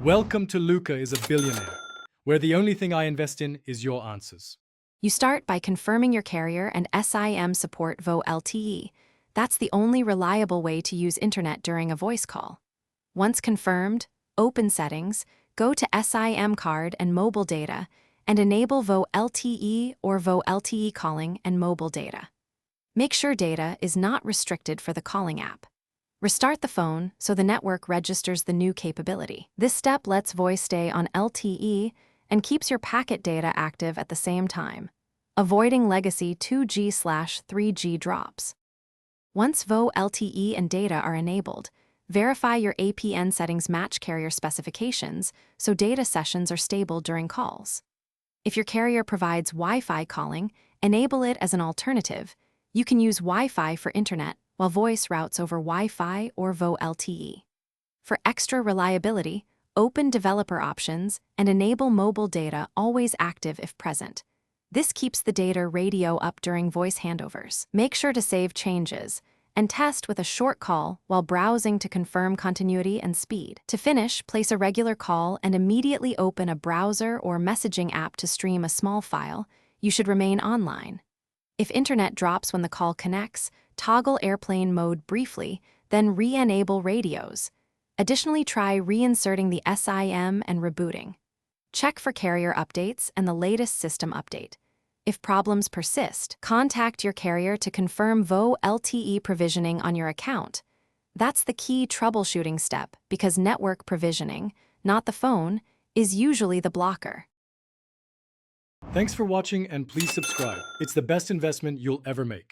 Welcome to Luca is a billionaire, where the only thing I invest in is your answers. You start by confirming your carrier and SIM support Vo LTE. That's the only reliable way to use internet during a voice call. Once confirmed, open Settings, go to SIM card and mobile data, and enable Vo LTE or Vo LTE calling and mobile data. Make sure data is not restricted for the calling app. Restart the phone so the network registers the new capability. This step lets voice stay on LTE and keeps your packet data active at the same time, avoiding legacy 2G/3G drops. Once Vo LTE and data are enabled, verify your APN settings match carrier specifications so data sessions are stable during calls. If your carrier provides Wi-Fi calling, enable it as an alternative. You can use Wi-Fi for internet while voice routes over Wi-Fi or Vo LTE. For extra reliability, open developer options and enable mobile data always active if present. This keeps the data radio up during voice handovers. Make sure to save changes and test with a short call while browsing to confirm continuity and speed. To finish, place a regular call and immediately open a browser or messaging app to stream a small file. You should remain online. If internet drops when the call connects, toggle airplane mode briefly, then re-enable radios. Additionally, try reinserting the SIM and rebooting. Check for carrier updates and the latest system update. If problems persist, contact your carrier to confirm Vo LTE provisioning on your account. That's the key troubleshooting step because network provisioning, not the phone, is usually the blocker. Thanks for watching and please subscribe. It's the best investment you'll ever make.